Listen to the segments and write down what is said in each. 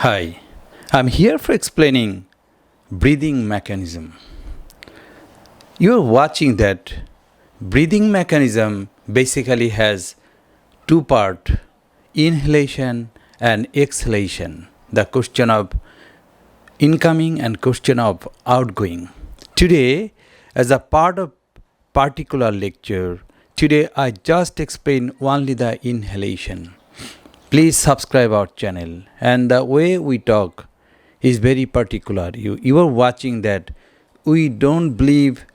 Hi, I'm here for explaining breathing mechanism. You're watching that breathing mechanism basically has two parts, inhalation and exhalation, the question of incoming and question of outgoing. Today, as a part of particular lecture, today I just explain only the inhalation. Please subscribe our channel, and the way we talk is very particular. You are watching that we don't believe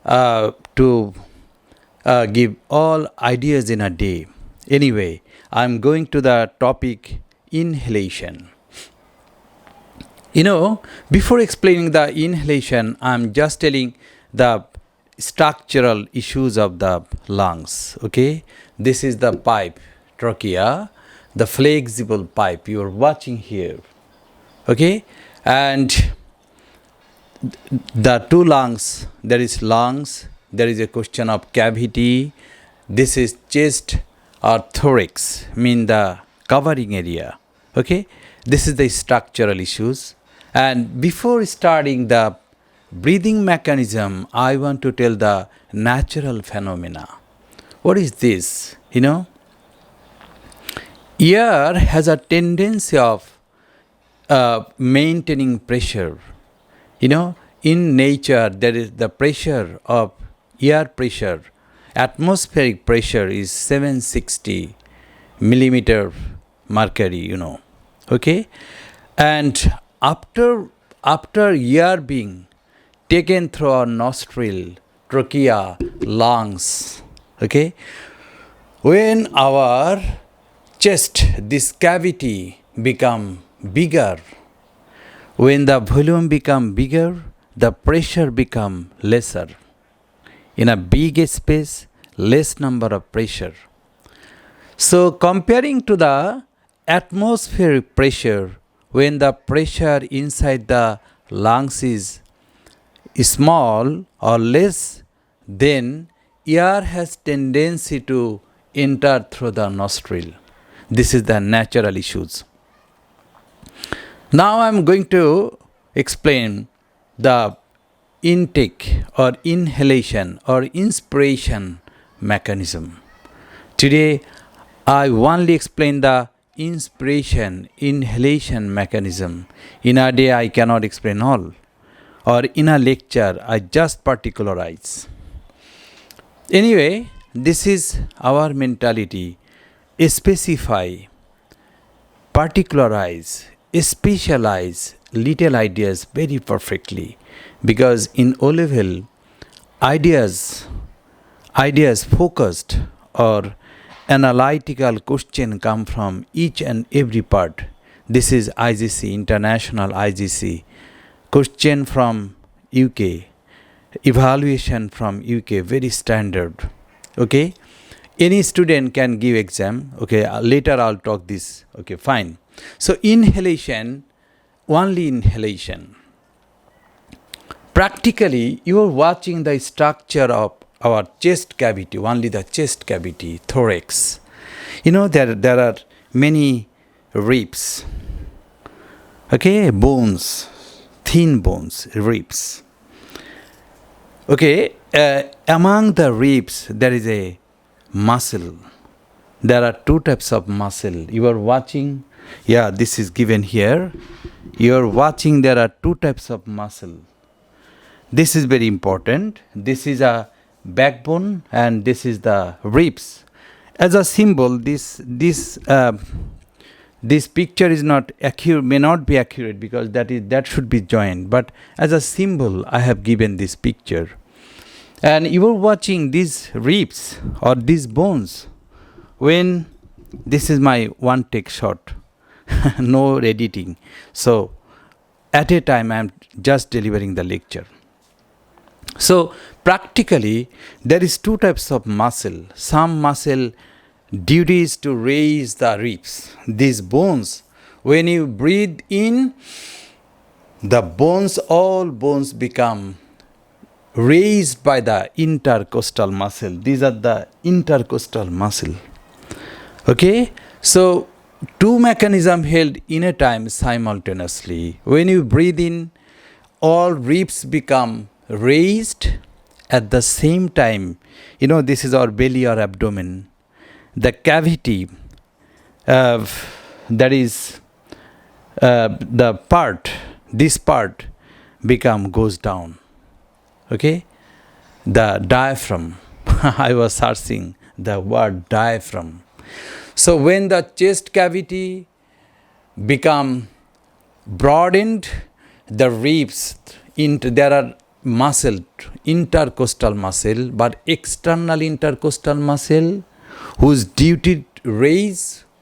to give all ideas in a day. Anyway, I'm going to the topic inhalation. Before explaining the inhalation, I'm just telling the structural issues of the lungs. Okay, this is the pipe, trachea, the flexible pipe you are watching here. Okay, and the two lungs, there is a question of cavity. This is chest or thorax, mean the covering area. Okay, this is the structural issues. And before starting the breathing mechanism, I want to tell the natural phenomena. What is this? Air has a tendency of maintaining pressure. In nature, there is the pressure of air pressure. Atmospheric pressure is 760 millimeter mercury. Okay, and after air being taken through our nostril, trachea, lungs. Okay, when our chest, this cavity become bigger, when the volume become bigger, the pressure become lesser. In a big space, less number of pressure. So comparing to the atmospheric pressure, when the pressure inside the lungs is small or less, then air has tendency to enter through the nostril. This is the natural issues. Now I am going to explain the intake or inhalation or inspiration mechanism. Today I only explain the inhalation mechanism. In a day I cannot explain all, or in a lecture I just particularize. Anyway, this is our mentality. Specify, particularize, specialize little ideas very perfectly, because in O level ideas focused or analytical question come from each and every part. This is IGC, international IGC, question from UK, evaluation from UK, very standard. Okay, any student can give exam. Okay, later I'll talk this. Okay, fine. So inhalation, only inhalation. Practically, you are watching the structure of our chest cavity, only the chest cavity, thorax. There are many ribs. Okay, bones, thin bones, ribs. Okay, among the ribs there is a muscle. There are two types of muscle. You are watching, this is given here. You are watching, there are two types of muscle. This is very important. This is a backbone and this is the ribs. As a symbol, this picture is not accurate, may not be accurate, because that should be joined. But as a symbol, I have given this picture. And you are watching these ribs or these bones. When this is my one take shot, no editing. So at a time I am just delivering the lecture. So practically there is two types of muscle. Some muscle duty is to raise the ribs, these bones. When you breathe in, the bones, all bones become raised by the intercostal muscle. These are the intercostal muscle. Okay, so two mechanisms held in a time simultaneously. When you breathe in, all ribs become raised at the same time. This is our belly or abdomen. The cavity, that is the part, this part goes down. Okay? The diaphragm. I was searching the word diaphragm. So when the chest cavity become broadened, the ribs, there are muscle, intercostal muscle, but external intercostal muscle whose duty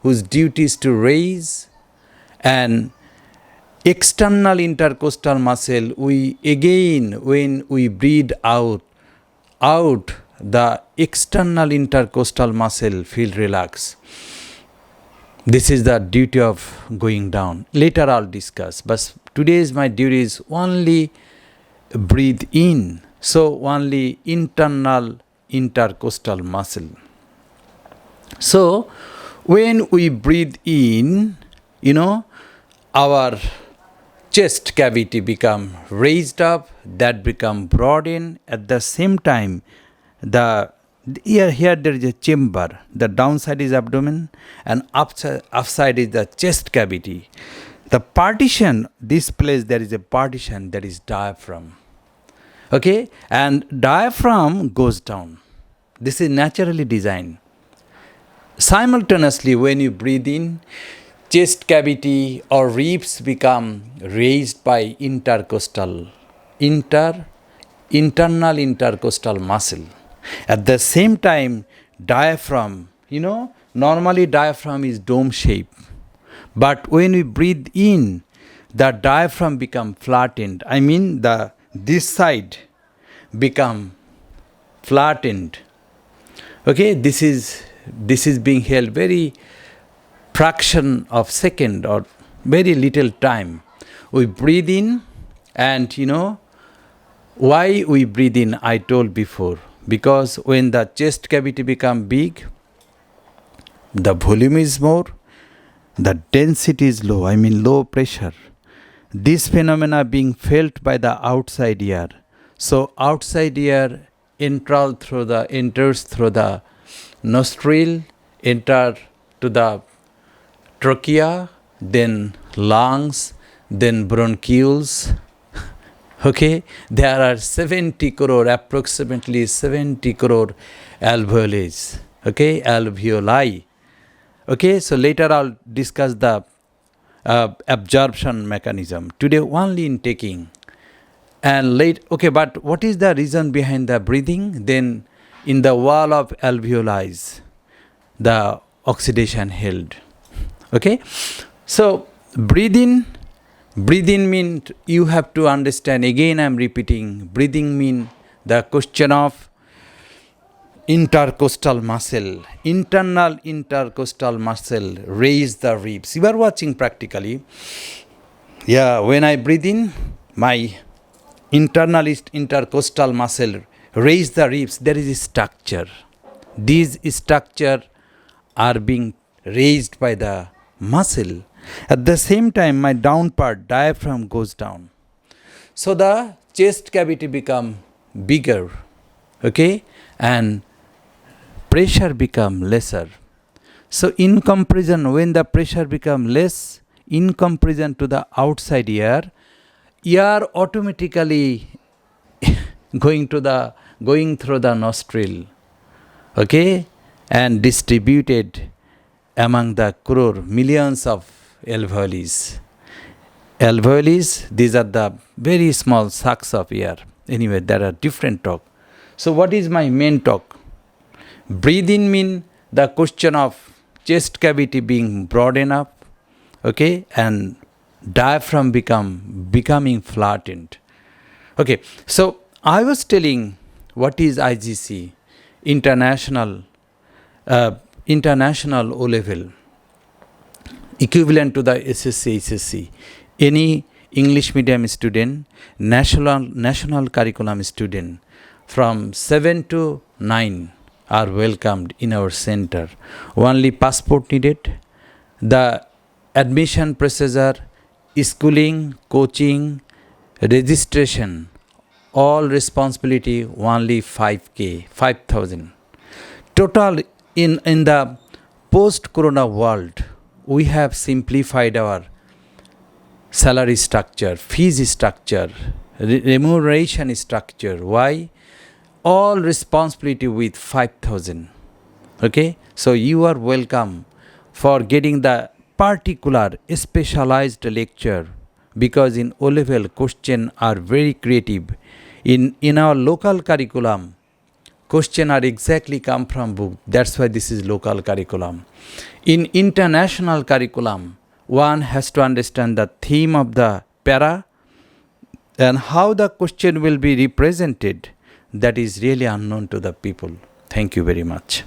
is to raise, and external intercostal muscle, when we breathe out, the external intercostal muscle feel relaxed. This is the duty of going down. Later I'll discuss, but today's my duty is only breathe in. So only internal intercostal muscle. So when we breathe in, our chest cavity become raised up, that become broadened. At the same time, here there is a chamber. The downside is abdomen, and upside is the chest cavity. The partition, this place there is a partition, that is diaphragm. Okay, and diaphragm goes down. This is naturally designed. Simultaneously, when you breathe in, chest cavity or ribs become raised by internal intercostal muscle. At the same time, diaphragm, normally diaphragm is dome shape. But when we breathe in, the diaphragm become flattened. This side become flattened. Okay, this is being held very fraction of second or very little time. We breathe in, and why we breathe in, I told before. Because when the chest cavity become big, the volume is more, the density is low, low pressure. This phenomena being felt by the outside air. So outside air enters through the nostril, enter to the trachea, then lungs, then bronchioles. Okay, there are approximately 70 crore alveoli. Okay, alveoli. Okay, so later I'll discuss the absorption mechanism. Today only in taking. And but what is the reason behind the breathing? Then in the wall of alveoli, the oxidation held. Okay, so breathing means you have to understand, again I'm repeating, breathing means the question of intercostal muscle, internal intercostal muscle raise the ribs. You are watching practically. Yeah, when I breathe in, my internal intercostal muscle raise the ribs. There is a structure. These structure are being raised by the muscle. At the same time, my down part, diaphragm, goes down. So the chest cavity become bigger. Okay, and pressure become lesser. So in comparison, when the pressure become less, in comparison to the outside air automatically going through the nostril. Okay, and distributed among the millions of alveoli. These are the very small sacs of air. Anyway, there are different talk. So what is my main talk? Breathing means the question of chest cavity being broadened up, okay, and diaphragm becoming flattened. Okay, so I was telling what is IGC, international O level, equivalent to the SSC, HSC. Any English medium student, national curriculum student from 7 to 9 are welcomed in our center. Only passport needed, the admission procedure, schooling, coaching, registration, all responsibility only 5K, 5,000. Total in the post-corona world, we have simplified our salary structure, fees structure, remuneration structure. Why? All responsibility with 5,000. Okay, so you are welcome for getting the particular specialized lecture, because in O level question are very creative. In our local curriculum, question are exactly come from book. That's why this is local curriculum. In international curriculum, one has to understand the theme of the para and how the question will be represented. That is really unknown to the people. Thank you very much.